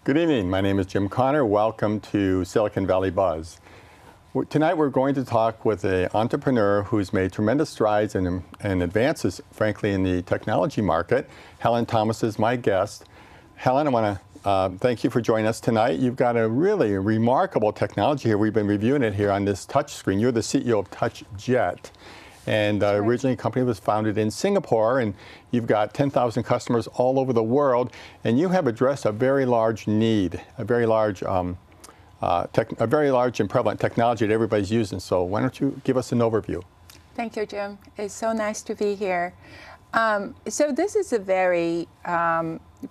Good evening. My name is Jim Connor. Welcome to Silicon Valley Buzz. Tonight we're going to talk with an entrepreneur who's made tremendous strides and advances, frankly, in the technology market. Helen Thomas is my guest. Helen, I want to thank you for joining us tonight. You've got a really remarkable technology here. We've been reviewing it here on this touch screen. You're the CEO of Touchjet. And originally, the company was founded in Singapore, and you've got 10,000 customers all over the world, and you have addressed a very large need, a very large and prevalent technology that everybody's using. So why don't you give us an overview? Thank you, Jim. It's so nice to be here. So this is a very,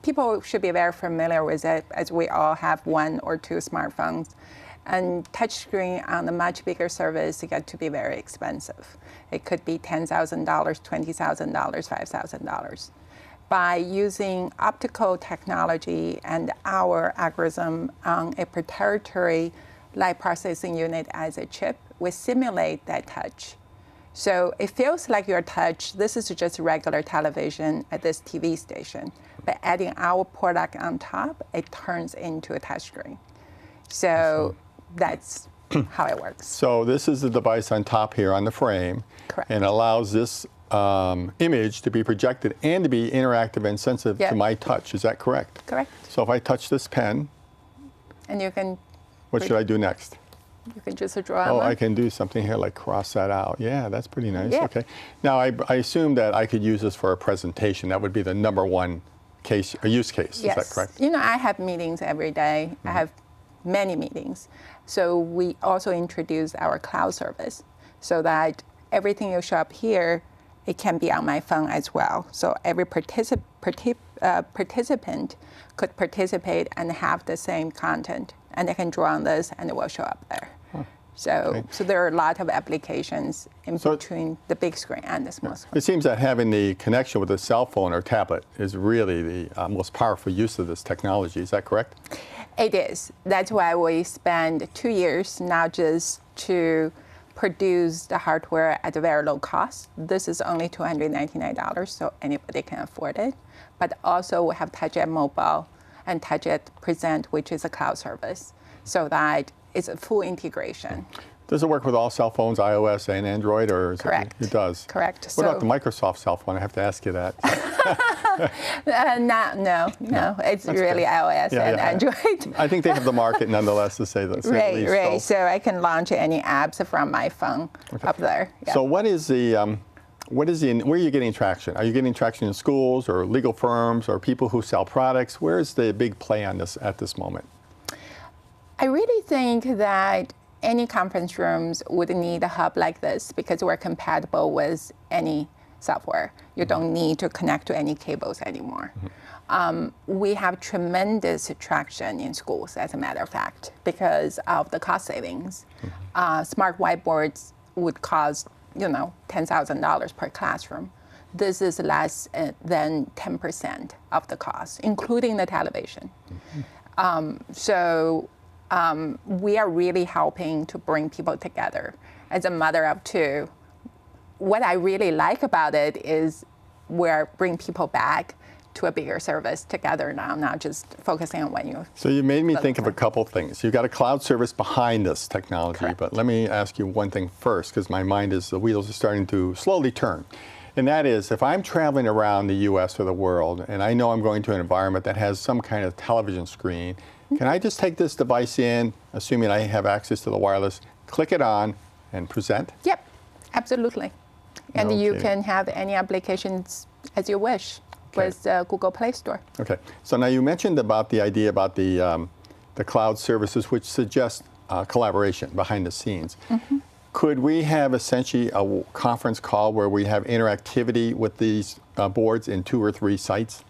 people should be very familiar with it, as we all have one or two smartphones. And touchscreen on a much bigger service got to be very expensive. It could be $10,000, $20,000, $5,000. By using optical technology and our algorithm on a proprietary light processing unit as a chip, we simulate that touch. So it feels like your touch. This is just regular television at this TV station. But adding our product on top, it turns into a touchscreen. So that's how it works. So this is the device on top here on the frame. Correct. And allows this image to be projected and to be interactive and sensitive to my touch. Is that correct? Correct. So if I touch this pen, and you can. What should I do next? You can just draw. Oh, I can do something here like cross that out. Yeah, that's pretty nice. Yeah. Okay. Now I assume that I could use this for a presentation. That would be the #1 case, or use case. Yes. Is that correct? You know, I have meetings every day. I have many meetings. So we also introduced our cloud service so that everything you show up here, it can be on my phone as well. So every participant could participate and have the same content. And they can draw on this and it will show up there. So there are a lot of applications in between the big screen and the small screen. It seems that having the connection with a cell phone or tablet is really the most powerful use of this technology. Is that correct? It is. That's why we spend 2 years not just to produce the hardware at a very low cost. This is only $299, so anybody can afford it. But also we have Touchjet Mobile and Touchjet Present, which is a cloud service, so that it's a full integration. Does it work with all cell phones, iOS and Android, or is Correct. It does? Correct. What about the Microsoft cell phone? I have to ask you that. No. It's really iOS and Android. I think they have the market nonetheless to say that. Right. So I can launch any apps from my phone up there. Yeah. So where are you getting traction? Are you getting traction in schools or legal firms or people who sell products? Where is the big play on this at this moment? I really think that any conference rooms would need a hub like this because we're compatible with any software. You don't need to connect to any cables anymore. We have tremendous traction in schools, as a matter of fact, because of the cost savings. Smart whiteboards would cost, $10,000 per classroom. This is less than 10% of the cost, including the television. We are really helping to bring people together. As a mother of two, what I really like about it is we're bringing people back to a bigger service together now, not just focusing on one use. So you made me think of a couple things. You've got a cloud service behind this technology, Correct. But let me ask you one thing first, because my mind is, the wheels are starting to slowly turn. And that is, if I'm traveling around the US or the world, and I know I'm going to an environment that has some kind of television screen, can I just take this device in, assuming I have access to the wireless, click it on, and present? Yep, absolutely. And you can have any applications as you wish with Google Play Store. Okay. So now you mentioned about the idea about the cloud services, which suggest collaboration behind the scenes. Could we have essentially a conference call where we have interactivity with these boards in 2 or 3 sites?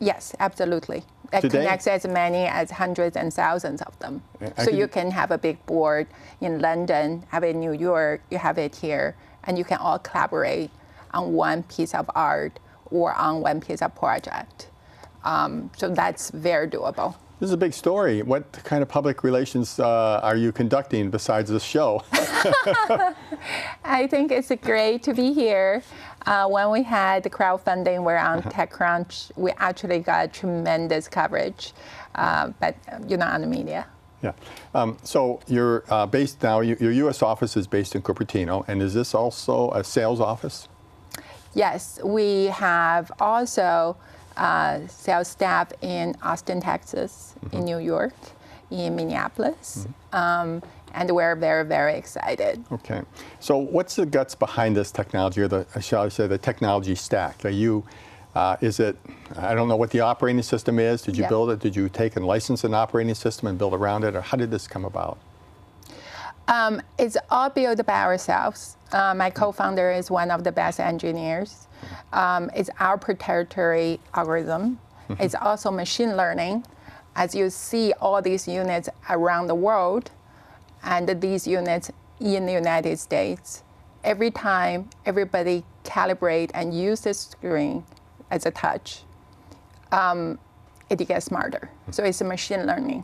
Yes, absolutely. It connects as many as hundreds and thousands of them. So you can have a big board in London, have it in New York, you have it here, and you can all collaborate on one piece of art or on one piece of project. So that's very doable. This is a big story. What kind of public relations are you conducting besides this show? I think it's great to be here. When we had the crowdfunding, we're on TechCrunch, we actually got tremendous coverage, but on the media. Yeah. So you're based now, your U.S. office is based in Cupertino, and is this also a sales office? Yes, we have also sales staff in Austin, Texas, in New York, in Minneapolis, and we're very, very excited. Okay. So what's the guts behind this technology, or shall I say, the technology stack? Are you, is it, I don't know what the operating system is. Did you build it? Did you take and license an operating system and build around it? Or how did this come about? It's all built by ourselves. My co-founder is one of the best engineers. It's our proprietary algorithm. It's also machine learning. As you see all these units around the world, and these units in the United States, every time everybody calibrate and use the screen as a touch, it gets smarter. So it's a machine learning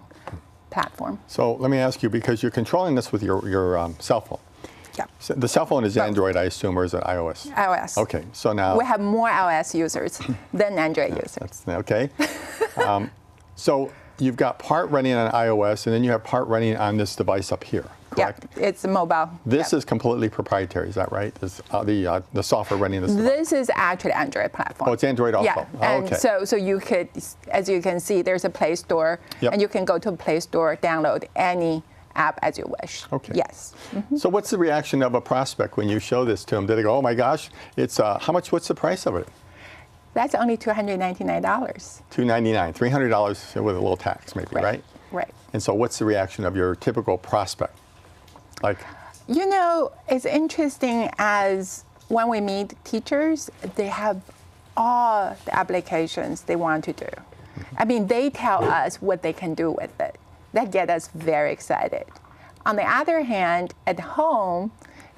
platform. So let me ask you, because you're controlling this with your cell phone. Yeah. So the cell phone is Android, I assume, or is it iOS? iOS. Okay, so now we have more iOS users than Android users. Okay. So you've got part running on iOS, and then you have part running on this device up here, correct? Yeah, it's mobile. This is completely proprietary, is that right? This, the software running this device? This is actually Android platform. Oh, it's Android also? Yeah, Oh, and okay. so you could, as you can see, there's a Play Store, and you can go to the Play Store, download any app as you wish. Okay. Yes. So what's the reaction of a prospect when you show this to them? Do they go, oh my gosh, it's, how much, what's the price of it? That's only $299. $299, $300 with a little tax maybe, right? Right. And so what's the reaction of your typical prospect? Like, it's interesting as when we meet teachers, they have all the applications they want to do. I mean, they tell us what they can do with it. That gets us very excited. On the other hand, at home,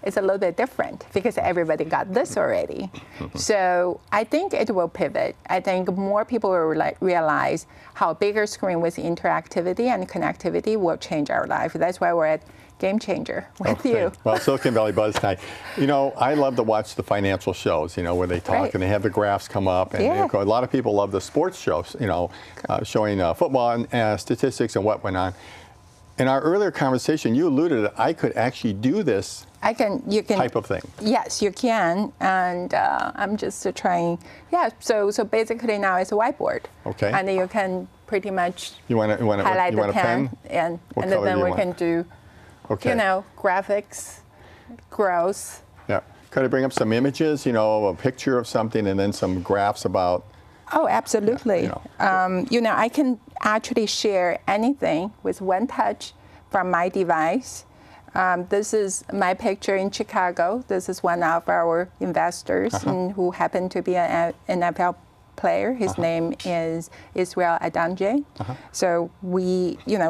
it's a little bit different because everybody got this already. So I think it will pivot. I think more people will realize how a bigger screen with interactivity and connectivity will change our life. That's why we're at Game Changer with you. Well, Silicon Valley Buzz tonight. I love to watch the financial shows, where they talk and they have the graphs come up. And a lot of people love the sports shows, showing football and statistics and what went on. In our earlier conversation, you alluded that I could actually do this type of thing. Yes, you can. And I'm just trying. Yeah, so basically now it's a whiteboard. Okay. And you can pretty much highlight the pen. And then we can do, graphics, growth. Yeah. Could I bring up some images, a picture of something and then some graphs about? Oh, absolutely. I can actually share anything with one touch from my device. This is my picture in Chicago. This is one of our investors who happened to be an NFL player. His name is Israel Adanje. So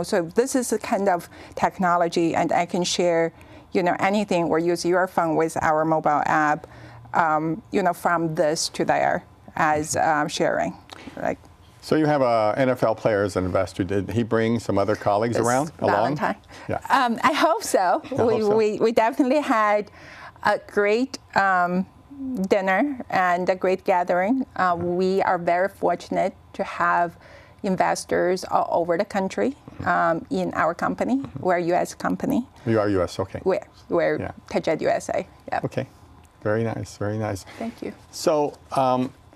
so this is the kind of technology, and I can share, anything or use your phone with our mobile app, from this to there as sharing. So you have an NFL player as an investor. Did he bring some other colleagues along? Valentine. Yeah. I hope so. We definitely had a great dinner and a great gathering. We are very fortunate to have investors all over the country in our company. We're a U.S. company. You are U.S., okay. We're Touchjet USA. Yeah. Okay. Very nice, very nice. Thank you. So,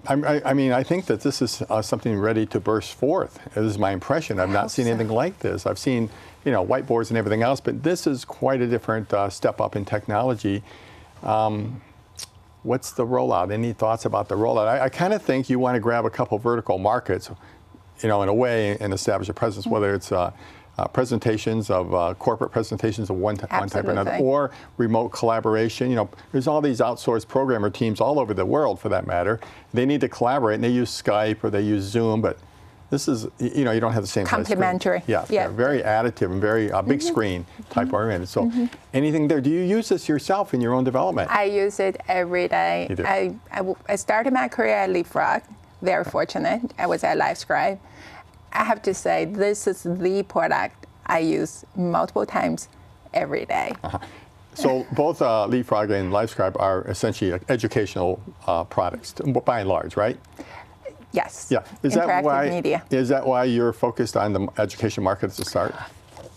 I think that this is something ready to burst forth. This is my impression. I've not seen anything like this. I've seen, whiteboards and everything else, but this is quite a different step up in technology. What's the rollout? Any thoughts about the rollout? I kind of think you want to grab a couple vertical markets, in a way, and establish a presence, whether it's presentations of corporate presentations of one type or another, or remote collaboration. There's all these outsourced programmer teams all over the world, for that matter. They need to collaborate, and they use Skype or they use Zoom, but this is, you don't have the same complementary. Yeah, very additive and very big screen type oriented. So anything there? Do you use this yourself in your own development? I use it every day. You do? I started my career at Leapfrog. Very fortunate. I was at LiveScribe. I have to say, this is the product I use multiple times every day. So both Leapfrog and LiveScribe are essentially educational products, by and large, right? Yes. Yeah. Interactive media. Is that why you're focused on the education market at the start?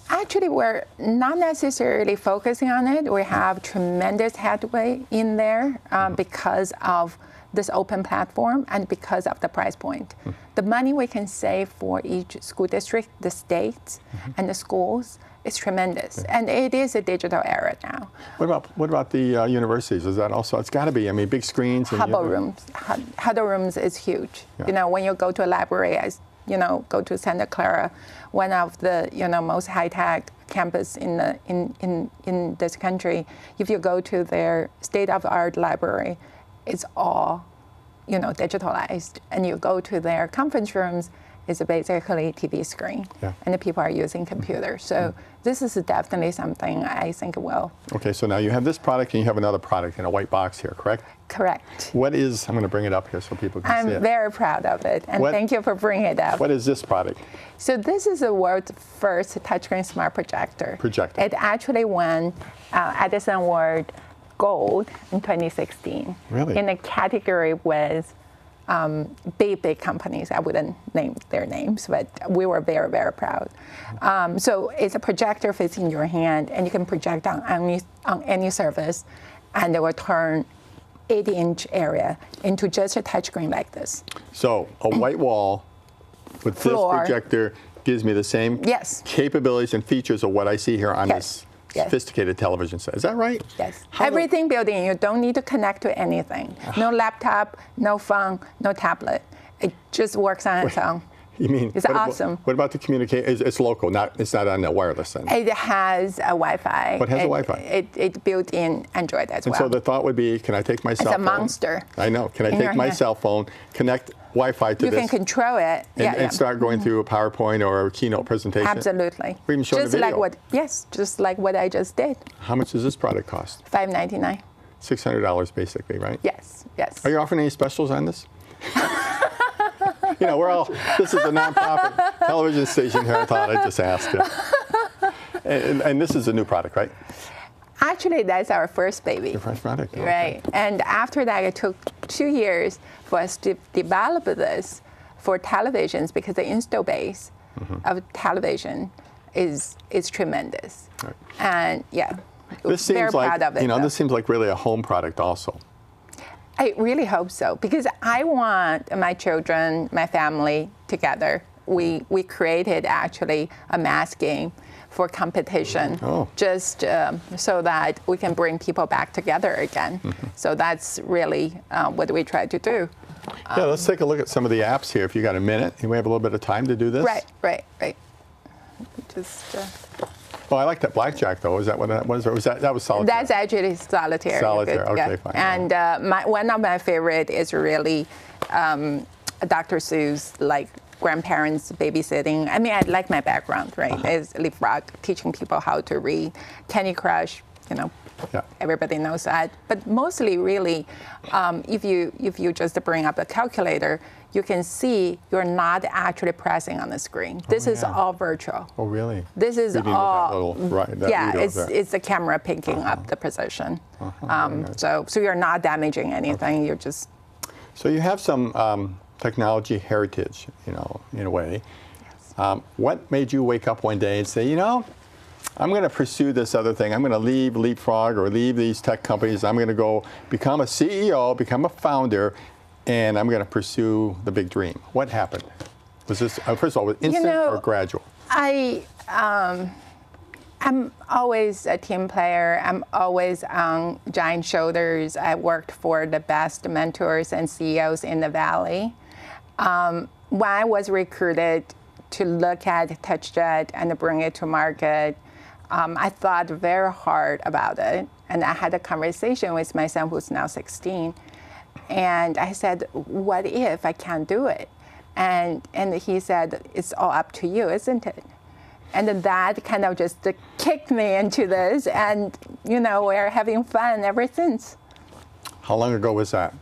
Actually, we're not necessarily focusing on it. We have tremendous headway in there because of this open platform and because of the price point. The money we can save for each school district, the states, and the schools is tremendous. And it is a digital era now. What about the universities? Is that also? It's got to be. I mean, big screens. And Huddle rooms. Huddle rooms is huge. Yeah. You know, when you go to a library, go to Santa Clara, one of the most high-tech campus in this country. If you go to their state-of-the-art library, it's all digitalized, and you go to their conference rooms, it's basically TV screen, and the people are using computers. So this is definitely something I think will. Okay, so now you have this product and you have another product in a white box here, correct? Correct. What is? I'm going to bring it up here so people can see it. I'm very proud of it, and thank you for bringing it up. What is this product? So this is the world's first touchscreen smart projector. It actually won Edison Award Gold in 2016. Really? In a category with big companies. I wouldn't name their names, but we were very, very proud. So it's a projector fits in your hand, and you can project on any surface, and it will turn 80-inch area into just a touchscreen like this. So a white wall with this projector gives me the same capabilities and features of what I see here on this sophisticated television set. Is that right? Yes. Everything built in. You don't need to connect to anything. No laptop, no phone, no tablet. It just works on its own. You mean? It's awesome. What about the communication? It's local, it's not on the wireless end. It has a Wi-Fi. What has a Wi-Fi? It built in Android as well. And so the thought would be, can I take my cell phone? It's a monster. I know. Can I take my cell phone, connect Wi-Fi to this? You can control it. And start going through a PowerPoint or a keynote presentation? Absolutely. Or even show the video? Just like what I just did. How much does this product cost? $599. $600 basically, right? Yes, yes. Are you offering any specials on this? This is a nonprofit television station here. I thought I'd just ask you. And this is a new product, right? Actually, that's our first baby. Your first product. Okay. Right. And after that, it took 2 years for us to develop this for televisions because the install base of television is tremendous. Right. And this seems very proud of it. This seems like really a home product also. I really hope so, because I want my children, my family together. We created actually a mass game for competition, just so that we can bring people back together again. So that's really what we try to do. Let's take a look at some of the apps here. If you got a minute, we have a little bit of time to do this. Right. Just. Oh, I like that blackjack though. Is that what that was? Or was that was solitaire? That's actually solitaire. Solitaire. Okay, fine. And one of my favorite is really Dr. Seuss, like grandparents babysitting. I mean, I like my background, right? Is Leapfrog, teaching people how to read. Candy Crush, everybody knows that. But mostly, really, if you just bring up a calculator, you can see you're not actually pressing on the screen. This is all virtual. Oh, really? This is all. It's the camera picking up the position. So you're not damaging anything. You're just. So you have some technology heritage, in a way. Yes. What made you wake up one day and say, I'm going to pursue this other thing. I'm going to leave Leapfrog or leave these tech companies. I'm going to go become a CEO, become a founder, and I'm going to pursue the big dream. What happened? Was this, first of all, was it instant or gradual? I'm always a team player. I'm always on giant shoulders. I worked for the best mentors and CEOs in the Valley. When I was recruited to look at Touchjet and bring it to market, I thought very hard about it. And I had a conversation with my son, who's now 16. And I said, what if I can't do it? And he said, it's all up to you, isn't it? And then that kind of just kicked me into this. And, we're having fun ever since. How long ago was that?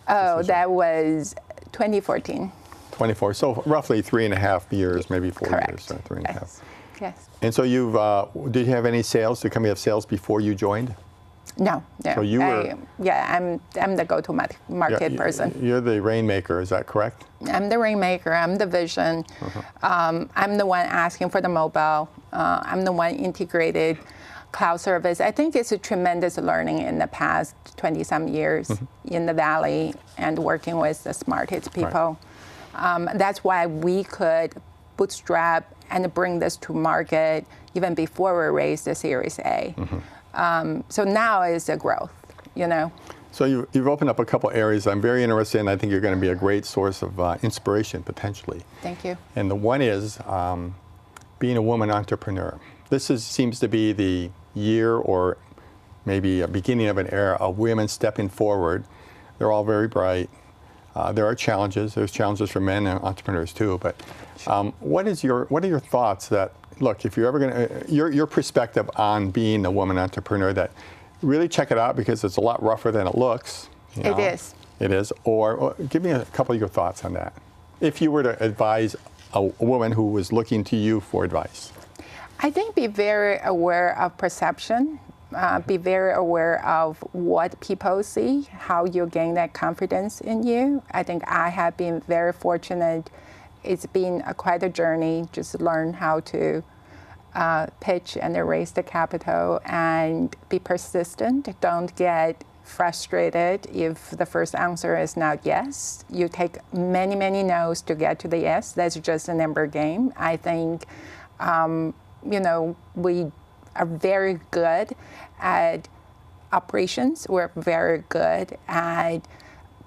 Oh, that was 2014. 24, so roughly 3.5 years, maybe 4 years, Correct. 3.5. Yes. And so did you have any sales? Did the company have sales before you joined? No. So you were. I'm the go-to market person. You're the rainmaker, is that correct? I'm the rainmaker. I'm the vision. I'm the one asking for the mobile. I'm the one integrated cloud service. I think it's a tremendous learning in the past 20-some years in the Valley and working with the smartest people. Right. That's why we could bootstrap and bring this to market even before we raised the Series A. So now is the growth, you know. So you've opened up a couple areas I'm very interested in. I think you're going to be a great source of inspiration, potentially. Thank you. And the one is being a woman entrepreneur. This seems to be the year or maybe a beginning of an era of women stepping forward. They're all very bright. There are challenges. There's challenges for men and entrepreneurs too. But what are your thoughts that, look, if you're ever going to, your perspective on being a woman entrepreneur, that really check it out because it's a lot rougher than it looks. You know? It is. It is. Or give me a couple of your thoughts on that. If you were to advise a woman who was looking to you for advice. I think be very aware of perception. Be very aware of what people see, how you gain that confidence in you. I think I have been very fortunate. It's been quite a journey, just learn how to pitch and raise the capital and be persistent. Don't get frustrated if the first answer is not yes. You take many, many no's to get to the yes. That's just a number game. I think, we are very good at operations. We're very good at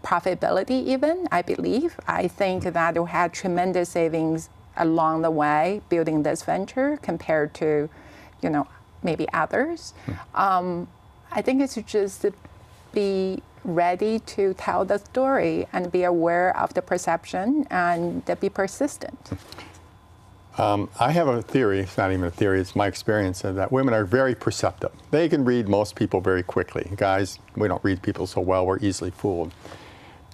profitability even, I believe. I think that we had tremendous savings along the way building this venture compared to, maybe others. I think it's just be ready to tell the story and be aware of the perception and be persistent. I have a theory, it's not even a theory, it's my experience, that women are very perceptive. They can read most people very quickly. Guys, we don't read people so well, we're easily fooled.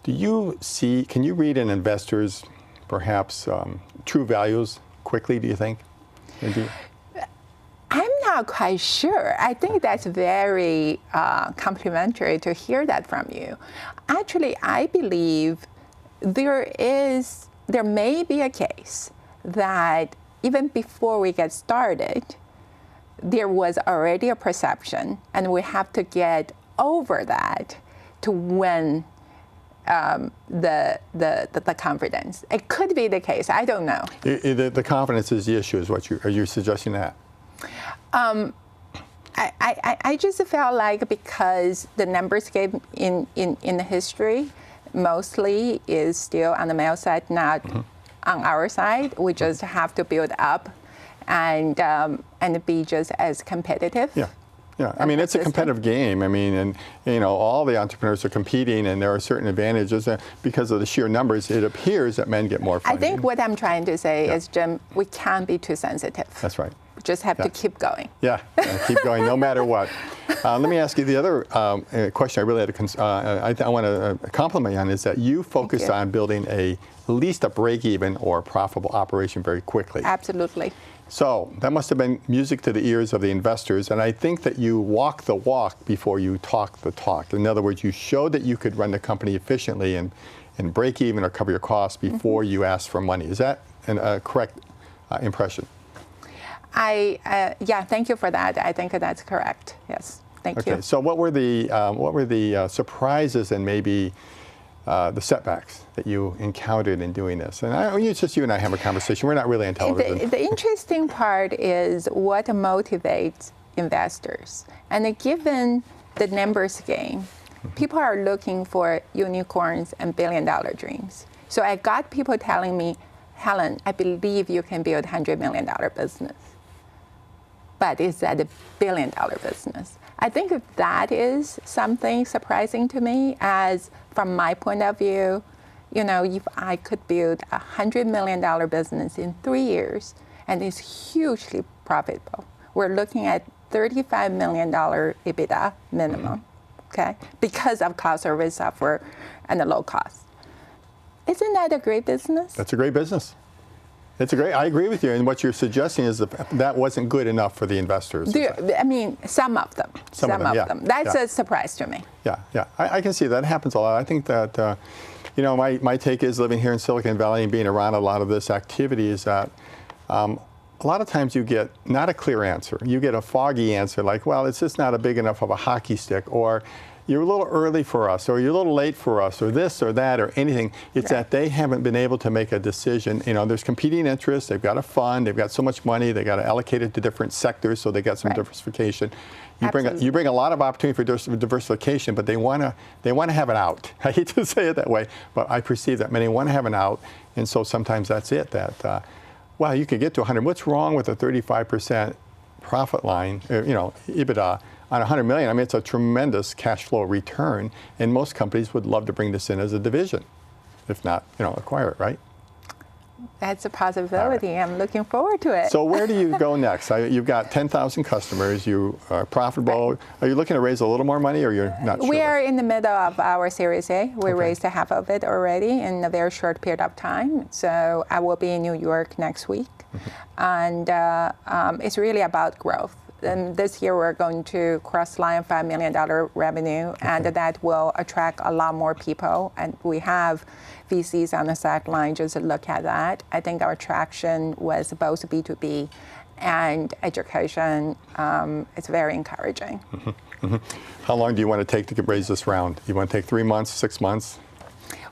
Can you read an investor's, perhaps, true values quickly, do you think? I'm not quite sure. I think that's very complimentary to hear that from you. Actually, I believe there may be a case that even before we get started, there was already a perception, and we have to get over that to win the confidence. It could be the case. I don't know. The confidence is the issue. Is are you suggesting that? I just felt like because the numbers game in the history mostly is still on the male side, not on our side. We just have to build up and be just as competitive. Yeah. Yeah, I mean, it's a competitive game. I mean, and all the entrepreneurs are competing, and there are certain advantages because of the sheer numbers. It appears that men get more funding. I think what I'm trying to say is, Jim, we can't be too sensitive. That's right. We just have to keep going. Yeah, keep going no matter what. Let me ask you the other question I really had I want to compliment you on is that you focused on building at least a break-even or profitable operation very quickly. Absolutely. So that must have been music to the ears of the investors, and I think that you walk the walk before you talk the talk. In other words, you showed that you could run the company efficiently and break even or cover your costs before you asked for money. Is that a correct impression? Thank you for that. I think that's correct. Yes, thank you. Okay, so what were the surprises and maybe the setbacks that you encountered in doing this? And it's just you and I have a conversation. We're not really on television. The interesting part is what motivates investors. And given the numbers game, people are looking for unicorns and billion-dollar dreams. So I got people telling me, Helen, I believe you can build $100 million business. But is that a billion-dollar business? I think that is something surprising to me, as from my point of view, if I could build a $100 million business in 3 years, and it's hugely profitable. We're looking at $35 million EBITDA minimum, okay, because of cloud service software and the low cost. Isn't that a great business? That's a great business. It's a great. I agree with you, and what you're suggesting is that wasn't good enough for the investors. I mean, some of them. Some of yeah. them. That's a surprise to me. Yeah. I can see that happens a lot. I think that, my take is living here in Silicon Valley and being around a lot of this activity is that a lot of times you get not a clear answer. You get a foggy answer like, well, it's just not a big enough of a hockey stick, or you're a little early for us, or you're a little late for us, or this or that, or anything. It's that they haven't been able to make a decision. There's competing interests. They've got a fund. They've got so much money. They got to allocate it to different sectors, so they got some diversification. You bring a lot of opportunity for diversification, but they want to have an out. I hate to say it that way, but I perceive that many want to have an out, and so sometimes that's it. That well, you could get to 100. What's wrong with a 35% profit line? EBITDA. On 100 million, I mean, it's a tremendous cash flow return, and most companies would love to bring this in as a division, if not, acquire it, right? That's a possibility. Right. I'm looking forward to it. So where do you go next? You've got 10,000 customers. You are profitable. Right. Are you looking to raise a little more money, or you're not sure? We are in the middle of our Series A. We raised half of it already in a very short period of time. So I will be in New York next week, and it's really about growth. And this year we're going to cross line $5 million revenue, and that will attract a lot more people. And we have VCs on the sideline just to look at that. I think our traction was both B2B and education. It's very encouraging. How long do you want to take to raise this round? You want to take 3 months, 6 months?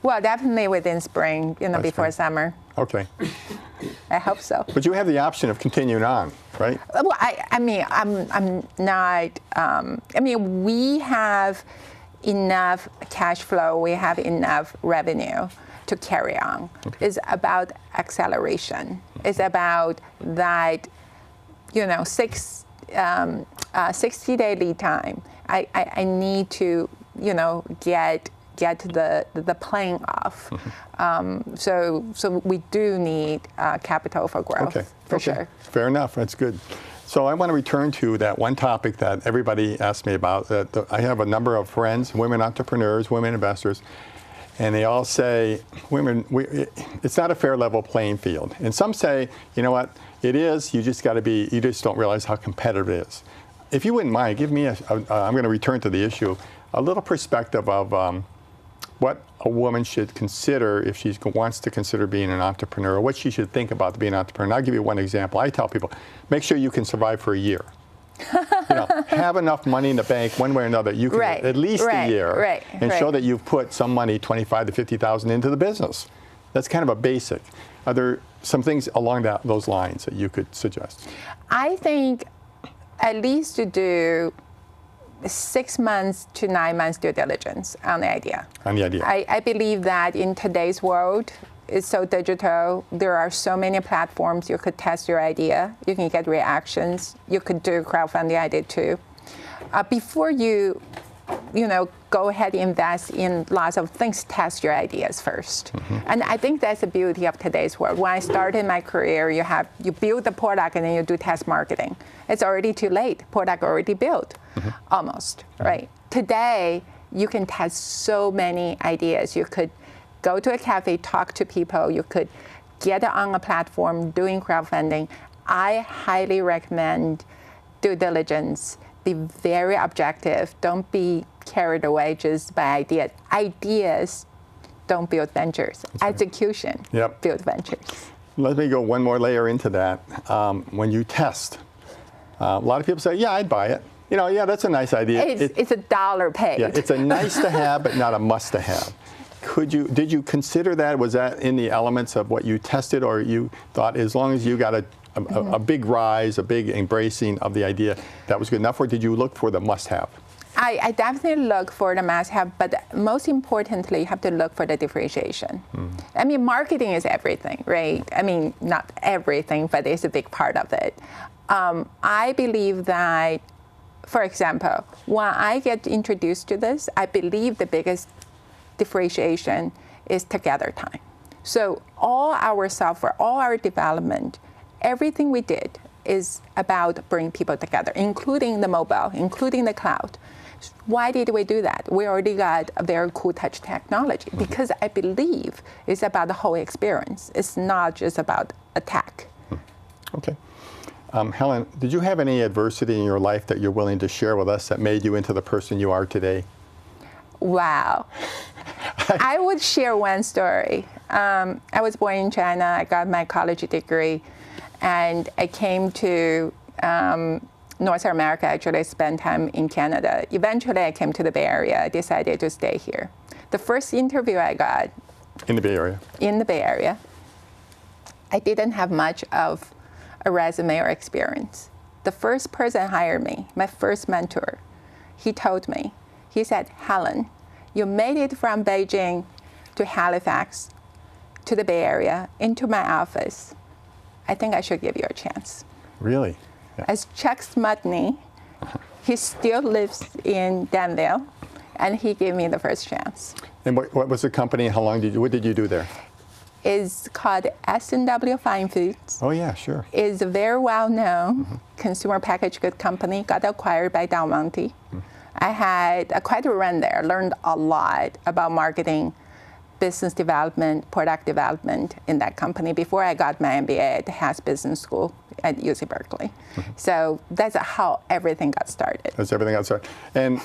Well, definitely within spring, before summer. Okay. I hope so. But you have the option of continuing on, right? Well, I'm not. We have enough cash flow. We have enough revenue to carry on. Okay. It's about acceleration. It's about that, 60-day lead time. I need to, get the plane off. So we do need capital for growth, for sure. Fair enough. That's good. So I want to return to that one topic that everybody asked me about. I have a number of friends, women entrepreneurs, women investors, and they all say, it's not a fair level playing field. And some say, you know what, it is. You just don't realize how competitive it is. If you wouldn't mind, give me I'm going to return to the issue, a little perspective of what a woman should consider if she wants to consider being an entrepreneur, or what she should think about being an entrepreneur. And I'll give you one example. I tell people, make sure you can survive for a year. Have enough money in the bank one way or another. You can at least a year, and show that you've put some money, 25 to 50,000, into the business. That's kind of a basic. Are there some things along those lines that you could suggest? I think at least to do 6 months to 9 months due diligence on the idea. I believe that in today's world, it's so digital. There are so many platforms you could test your idea. You can get reactions. You could do crowdfunding. I did too. Before you go ahead and invest in lots of things, test your ideas first. And I think that's the beauty of today's world. When I started my career, you build the product and then you do test marketing. It's already too late. Product already built, almost, right? Today, you can test so many ideas. You could go to a cafe, talk to people. You could get on a platform doing crowdfunding. I highly recommend due diligence. Be very objective. Don't be carried away just by ideas. Ideas don't build ventures. Execution build ventures. Let me go one more layer into that. When you test, a lot of people say, yeah, I'd buy it. That's a nice idea. It's $1 paid. Yeah, it's a nice to have, but not a must to have. Did you consider that? Was that in the elements of what you tested, or you thought as long as you got a big rise, a big embracing of the idea, that was good enough, or did you look for the must-have? I definitely look for the must-have, but most importantly, you have to look for the differentiation. Marketing is everything, right? Not everything, but it's a big part of it. I believe that, for example, when I get introduced to this, I believe the biggest differentiation is together time. So all our software, all our development, everything we did is about bringing people together, including the mobile, including the cloud. Why did we do that? We already got a very cool touch technology because I believe it's about the whole experience. It's not just about a tech. Okay. Helen, did you have any adversity in your life that you're willing to share with us that made you into the person you are today? Wow. I would share one story. I was born in China. I got my college degree, and I came to North America. Actually, I spent time in Canada. Eventually, I came to the Bay Area. I decided to stay here. The first interview I got in the Bay Area. In the Bay Area, I didn't have much of a resume or experience. The first person hired me, my first mentor, he told me, he said, Helen, you made it from Beijing to Halifax to the Bay Area into my office. I think I should give you a chance. Really? Yeah. As Chuck Smutney, he still lives in Danville, and he gave me the first chance. And what was the company? How long what did you do there? It's called S&W Fine Foods. Oh yeah, sure. It's a very well-known consumer packaged good company, got acquired by Del Monte. I had quite a run there, learned a lot about marketing, business development, product development in that company before I got my MBA at the Haas Business School at UC Berkeley. So that's how everything got started. That's everything got started. And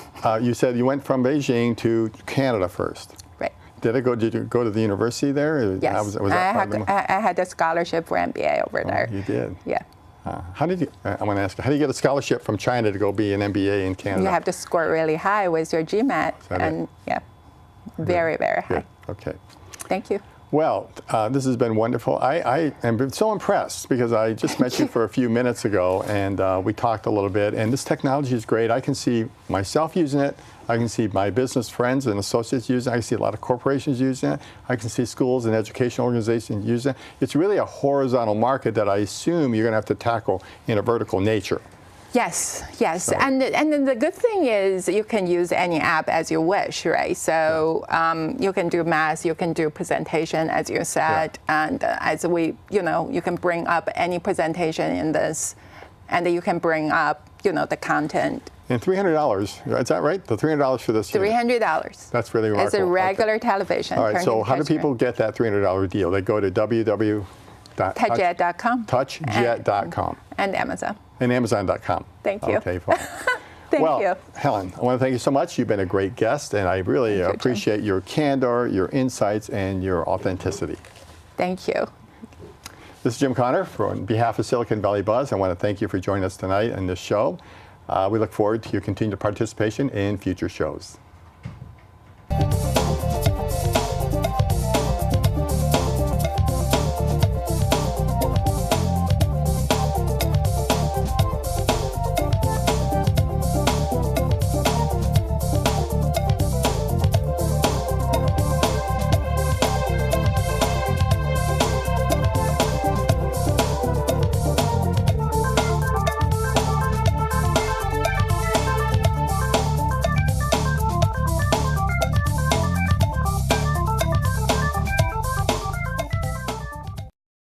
you said you went from Beijing to Canada first. Right. Did you go to the university there? Yes. I had a scholarship for MBA over there. You did? Yeah. How did you, I want to ask you, how did you get a scholarship from China to go be an MBA in Canada? You have to score really high with your GMAT. And yeah, very, very high. Good. Okay. Thank you. Well, this has been wonderful. I am so impressed because I just met you for a few minutes ago, and we talked a little bit. And this technology is great. I can see myself using it. I can see my business friends and associates using it. I can see a lot of corporations using it. I can see schools and educational organizations using it. It's really a horizontal market that I assume you're going to have to tackle in a vertical nature. Yes, yes. So. And then the good thing is you can use any app as you wish, right? So you can do math, you can do presentation, as you said, and as we, you can bring up any presentation in this, and you can bring up, the content. And $300, is that right? The $300 for this unit? $300. That's really remarkable. As a regular television. All right, so how do people get that $300 deal? They go to Touchjet.com. Touchjet.com. And Amazon. And Amazon.com. Thank you. Okay, fine. Thank you. Helen, I want to thank you so much. You've been a great guest, and I really appreciate your candor, your insights, and your authenticity. Thank you. This is Jim Connor on behalf of Silicon Valley Buzz. I want to thank you for joining us tonight in this show. We look forward to your continued participation in future shows.